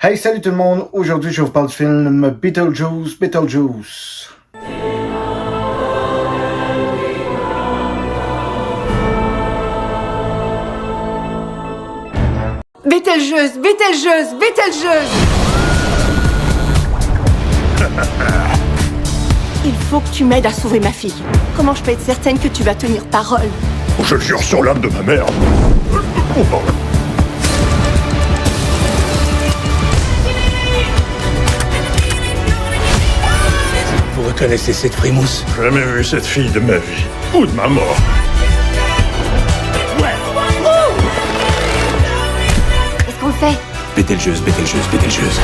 Hey, salut tout le monde! Aujourd'hui, je vous parle du film Beetlejuice. Beetlejuice. Beetlejuice, Beetlejuice, Beetlejuice. Il faut que tu m'aides à sauver ma fille. Comment je peux être certaine que tu vas tenir parole? Je jure sur l'âme de ma mère. Vous reconnaissez cette frimousse? Jamais vu cette fille de ma vie ou de ma mort. Qu'est-ce qu'on fait? Beetlejuice, Beetlejuice, Beetlejuice.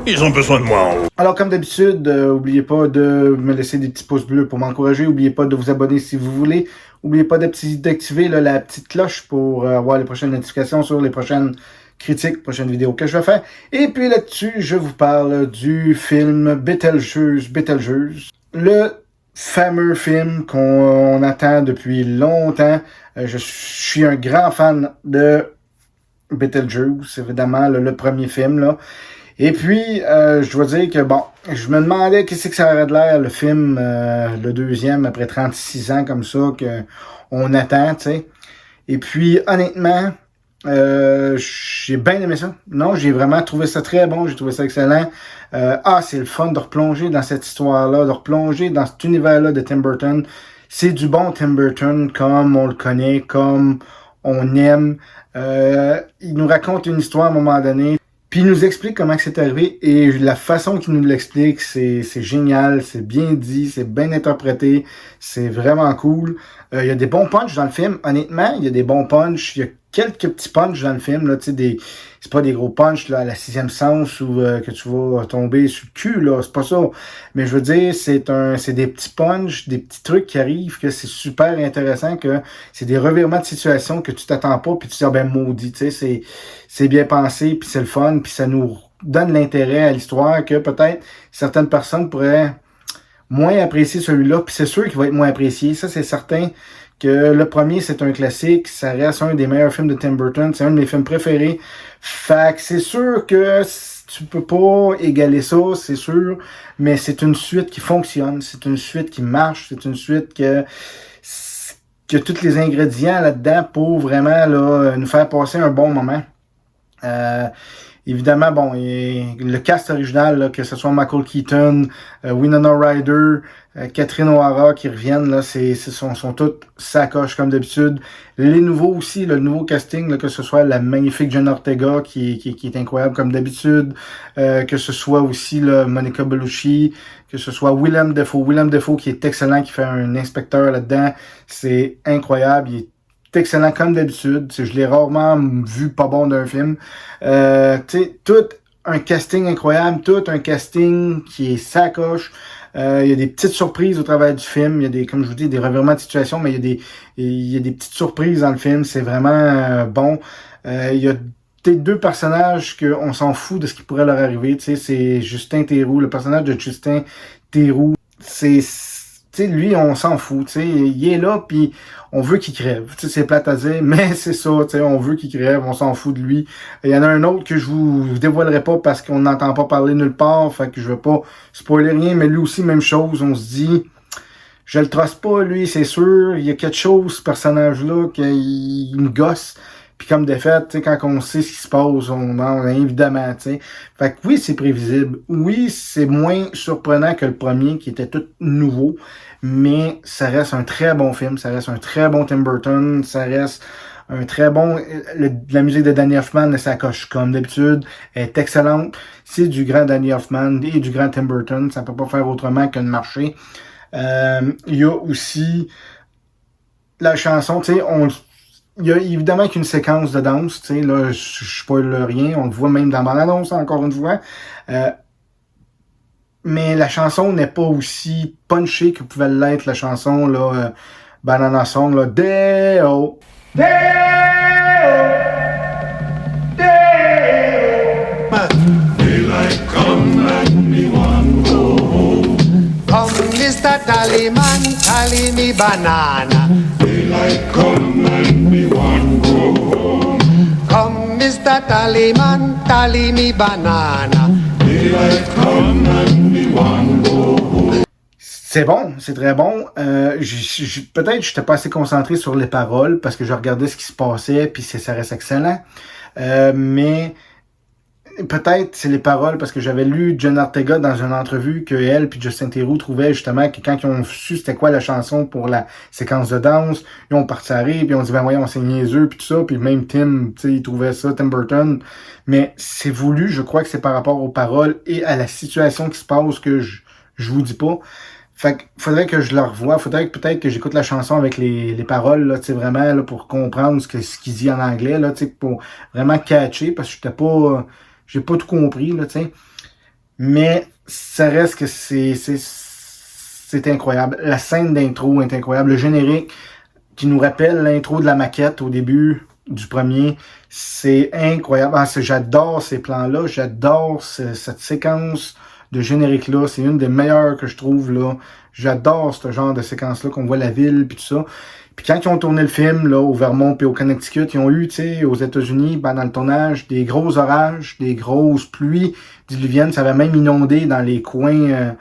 Ils ont besoin de moi en haut. Alors, comme d'habitude, n'oubliez pas de me laisser des petits pouces bleus pour m'encourager. N'oubliez pas de vous abonner si vous voulez. N'oubliez pas d'activer la petite cloche pour avoir les prochaines notifications sur les prochaines critiques, prochaines vidéos que je vais faire. Et puis là-dessus, je vous parle du film Beetlejuice, Beetlejuice. Le fameux film qu'on attend depuis longtemps. Je suis un grand fan de Beetlejuice, évidemment, le premier film, là. Et puis, je dois dire que, bon, je me demandais qu'est-ce que ça aurait de l'air, le film, le deuxième, après 36 ans comme ça, qu'on attend, tu sais. Et puis, honnêtement, j'ai bien aimé ça. Non, j'ai vraiment trouvé ça très bon, j'ai trouvé ça excellent. C'est le fun de replonger dans cette histoire-là, de replonger dans cet univers-là de Tim Burton. C'est du bon Tim Burton, comme on le connaît, comme on aime. Il nous raconte une histoire à un moment donné. Puis il nous explique comment c'est arrivé et la façon qu'il nous l'explique, c'est génial, c'est bien dit, c'est bien interprété, c'est vraiment cool. Il y a des bons punchs dans le film, honnêtement, il y a des bons punchs, il y a quelques petits punchs dans le film, là, tu sais, c'est pas des gros punchs là, à la sixième sens ou que tu vas tomber sur le cul, là, c'est pas ça. Mais je veux dire, c'est des petits punchs, des petits trucs qui arrivent, que c'est super intéressant, que c'est des revirements de situation que tu t'attends pas, puis tu te dis, ben maudit, tu sais, c'est bien pensé, puis c'est le fun, puis ça nous donne l'intérêt à l'histoire que peut-être certaines personnes pourraient moins apprécier celui-là, puis c'est sûr qu'il va être moins apprécié, ça c'est certain. Que le premier, c'est un classique, ça reste un des meilleurs films de Tim Burton, c'est un de mes films préférés. Fait que c'est sûr que tu peux pas égaler ça, c'est sûr, mais c'est une suite qui fonctionne, c'est une suite qui marche, c'est une suite que a tous les ingrédients là-dedans pour vraiment là, nous faire passer un bon moment. Évidemment, bon, le cast original, là, que ce soit Michael Keaton, Winona Ryder, Catherine O'Hara qui reviennent, là, sont toutes sacoches comme d'habitude. Les nouveaux aussi, le nouveau casting, là, que ce soit la magnifique Jenna Ortega qui est incroyable comme d'habitude, que ce soit aussi là, Monica Bellucci, que ce soit Willem Dafoe qui est excellent, qui fait un inspecteur là-dedans, c'est incroyable, il est excellent comme d'habitude. Je l'ai rarement vu pas bon d'un film. Tout un casting incroyable, tout un casting qui est sacoche. Il y a des petites surprises au travers du film. Il y a des, comme je vous dis, des revirements de situation, mais il y a des petites surprises dans le film. C'est vraiment bon. Il y a deux personnages qu'on s'en fout de ce qui pourrait leur arriver. C'est Justin Theroux, le personnage de Justin Theroux. Lui, on s'en fout, il est là, puis on veut qu'il crève. C'est plate à dire, mais c'est ça, on veut qu'il crève, on s'en fout de lui. Il y en a un autre que je vous dévoilerai pas parce qu'on n'entend pas parler nulle part, fait que je veux pas spoiler rien, mais lui aussi, même chose, on se dit, je le trace pas, lui, c'est sûr, il y a quelque chose, ce personnage-là, qu'il me gosse. Puis comme de fait, quand on sait ce qui se passe, évidemment, Fait que oui, c'est prévisible. Oui, c'est moins surprenant que le premier, qui était tout nouveau. Mais ça reste un très bon film. Ça reste un très bon Tim Burton. Ça reste un très bon... la musique de Danny Elfman, ça coche comme d'habitude. Elle est excellente. C'est du grand Danny Elfman et du grand Tim Burton. Ça peut pas faire autrement que de marcher. Il y a aussi la chanson, il y a évidemment qu'une séquence de danse, là, je spoil rien, on le voit même dans l'annonce encore une fois. Mais la chanson n'est pas aussi punchée que pouvait l'être la chanson, là, Banana Song, là, Deo! Deo! Deo! Daylight come and me one go home. Come, Mr. Tallyman, tally me banana. Daylight come and me one go home. Come, Mr. tally me banana. Daylight come and me want go home. C'est bon, c'est très bon. Peut-être que j'étais pas assez concentré sur les paroles parce que je regardais ce qui se passait puis ça reste excellent. Mais peut-être c'est les paroles parce que j'avais lu Jen Ortega dans une entrevue que elle puis Justin Theroux trouvaient justement que quand ils ont su c'était quoi la chanson pour la séquence de danse, ils ont parti à rire puis ils ont dit ben voyons c'est niaiseux puis tout ça puis même Tim, tu sais, il trouvait ça, Tim Burton. Mais c'est voulu, je crois que c'est par rapport aux paroles et à la situation qui se passe que je vous dis pas. Fait que faudrait que je le revoie, faudrait que peut-être que j'écoute la chanson avec les paroles, là, tu sais, vraiment, là, pour comprendre ce qu'il dit en anglais, là, tu sais, pour vraiment catcher, parce que j'ai pas tout compris, là, tu sais. Mais, ça reste que c'est incroyable. La scène d'intro est incroyable. Le générique, qui nous rappelle l'intro de la maquette au début du premier, c'est incroyable. Ah, j'adore ces plans-là, j'adore cette séquence de générique-là, c'est une des meilleures que je trouve, là. J'adore ce genre de séquence-là, qu'on voit la ville, puis tout ça. Puis quand ils ont tourné le film, là, au Vermont puis au Connecticut, ils ont eu, tu sais, aux États-Unis, pendant le tournage, des gros orages, des grosses pluies diluviennes. Ça avait même inondé dans les coins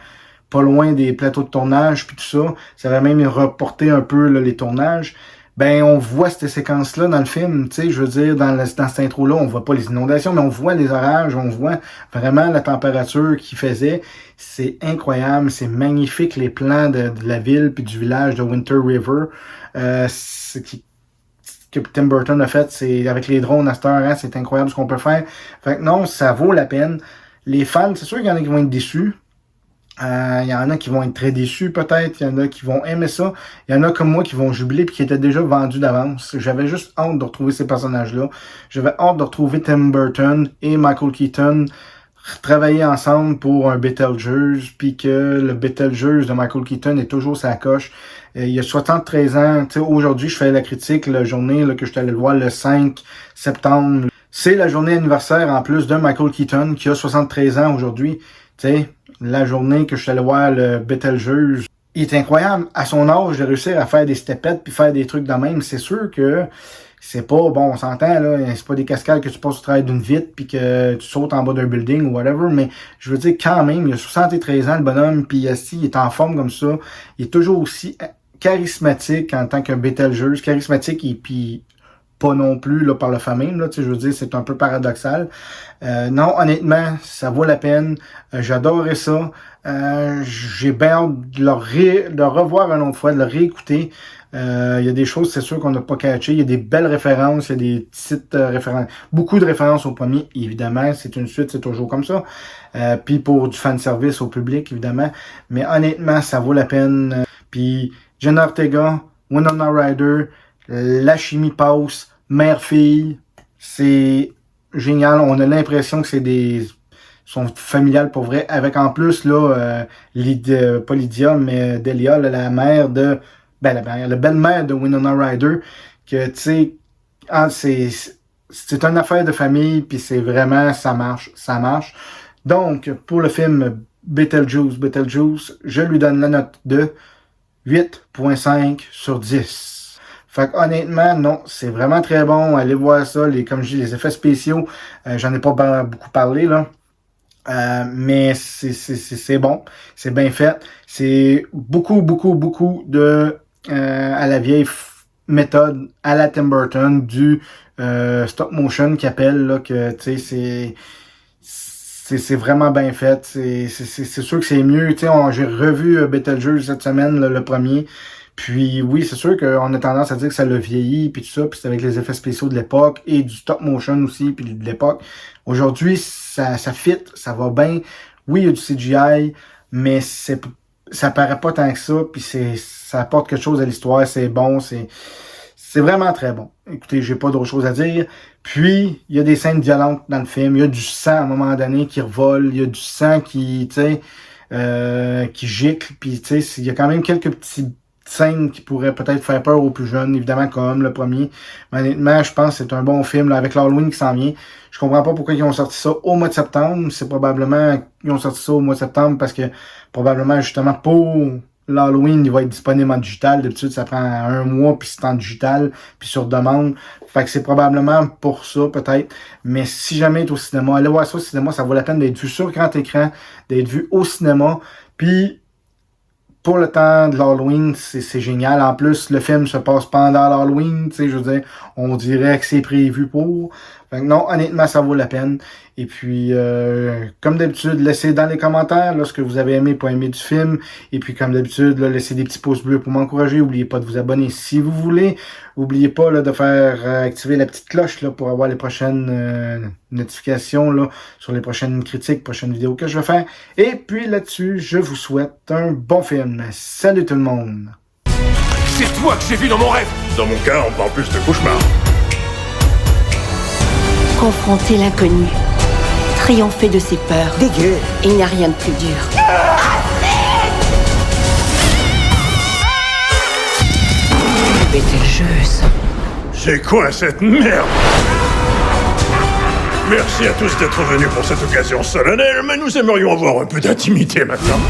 pas loin des plateaux de tournage, puis tout ça. Ça avait même reporté un peu, là, les tournages. Ben, on voit cette séquence-là dans le film, tu sais, je veux dire, dans cette intro-là, on voit pas les inondations, mais on voit les orages, on voit vraiment la température qu'il faisait. C'est incroyable, c'est magnifique, les plans de la ville puis du village de Winter River. Que Tim Burton a fait, c'est avec les drones à cette heure, hein, c'est incroyable ce qu'on peut faire. Fait que non, ça vaut la peine. Les fans, c'est sûr qu'il y en a qui vont être déçus. Il y en a qui vont être très déçus peut-être, il y en a qui vont aimer ça, il y en a comme moi qui vont jubiler puis qui étaient déjà vendus d'avance. J'avais juste hâte de retrouver ces personnages-là. J'avais hâte de retrouver Tim Burton et Michael Keaton travailler ensemble pour un Beetlejuice, puis que le Beetlejuice de Michael Keaton est toujours sa coche. Il y a 73 ans, tu sais, aujourd'hui je fais la critique, la journée là, que je suis allé le voir le 5 septembre. C'est la journée anniversaire en plus de Michael Keaton qui a 73 ans aujourd'hui. Tu sais, la journée que je suis allé voir le Beetlejuice, il est incroyable. À son âge, de réussir à faire des stepettes puis faire des trucs de même, c'est sûr que c'est pas, bon, on s'entend, là, c'est pas des cascades que tu passes au travers d'une vitre puis que tu sautes en bas d'un building ou whatever, mais je veux dire, quand même, il a 73 ans, le bonhomme, puis il est en forme comme ça. Il est toujours aussi charismatique en tant que Beetlejuice, charismatique et puis pas non plus là, par le famille, là, tu sais, je veux dire, c'est un peu paradoxal. Non, honnêtement, ça vaut la peine. J'adorais ça. J'ai bien hâte de le revoir une autre fois, de le réécouter. Il y a des choses, c'est sûr, qu'on n'a pas catché. Il y a des belles références, il y a des petites références. Beaucoup de références au premier, évidemment. C'est une suite, c'est toujours comme ça. Puis pour du fanservice au public, évidemment. Mais honnêtement, ça vaut la peine. Puis Jen Ortega, Winona Ryder, la chimie passe, mère-fille, c'est génial. On a l'impression que sont familiales pour vrai. Avec en plus, là, pas Lydia, mais Delia, là, la mère de, la belle-mère de Winona Ryder, que, tu sais, c'est une affaire de famille, puis c'est vraiment, ça marche. Donc, pour le film Beetlejuice, je lui donne la note de 8.5 sur 10. Fait que honnêtement, non, c'est vraiment très bon. Allez voir ça. Comme je dis, les effets spéciaux, j'en ai pas beaucoup parlé, là. Mais c'est bon. C'est bien fait. C'est beaucoup de à la vieille méthode, à la Tim Burton, du stop motion qui appelle, là, que tu sais, c'est vraiment bien fait. C'est sûr que c'est mieux. Tu sais, j'ai revu Beetlejuice cette semaine, là, le premier. Puis oui, c'est sûr qu'on a tendance à dire que ça l'a vieilli, puis tout ça, puis c'est avec les effets spéciaux de l'époque, et du stop motion aussi, puis de l'époque. Aujourd'hui, ça fit, ça va bien. Oui, il y a du CGI, mais ça paraît pas tant que ça, puis ça apporte quelque chose à l'histoire, c'est bon, c'est vraiment très bon. Écoutez, j'ai pas d'autre chose à dire. Puis, il y a des scènes violentes dans le film, il y a du sang à un moment donné qui revole, il y a du sang qui, tu sais, qui gicle, puis tu sais, il y a quand même quelques petites scènes qui pourraient peut-être faire peur aux plus jeunes, évidemment, comme le premier. Mais honnêtement, je pense que c'est un bon film, là, avec l'Halloween qui s'en vient. Je comprends pas pourquoi ils ont sorti ça au mois de septembre. C'est probablement qu'ils ont sorti ça au mois de septembre parce que probablement, justement, pour l'Halloween, il va être disponible en digital. D'habitude, ça prend 1 mois, puis c'est en digital, puis sur demande. Fait que c'est probablement pour ça, peut-être. Mais si jamais tu es au cinéma, allez voir ça au cinéma, ça vaut la peine d'être vu sur grand écran, d'être vu au cinéma. Puis, pour le temps de l'Halloween, c'est génial. En plus, le film se passe pendant l'Halloween, tu sais, je veux dire, on dirait que c'est prévu pour. Fait que non, honnêtement, ça vaut la peine. Et puis, comme d'habitude, laissez dans les commentaires là, ce que vous avez aimé, pas aimé du film. Et puis, comme d'habitude, là, laissez des petits pouces bleus pour m'encourager. N'oubliez pas de vous abonner si vous voulez. N'oubliez pas là, de faire activer la petite cloche là, pour avoir les prochaines notifications là, sur les prochaines critiques, prochaines vidéos que je vais faire. Et puis là-dessus, je vous souhaite un bon film. Salut tout le monde! C'est toi que j'ai vu dans mon rêve. Dans mon cas, on parle plus de cauchemar. Confronter l'inconnu. Triompher de ses peurs. Dégueu. Il n'y a rien de plus dur. Bételgeuse. C'est quoi cette merde? Merci à tous d'être venus pour cette occasion solennelle, mais nous aimerions avoir un peu d'intimité maintenant.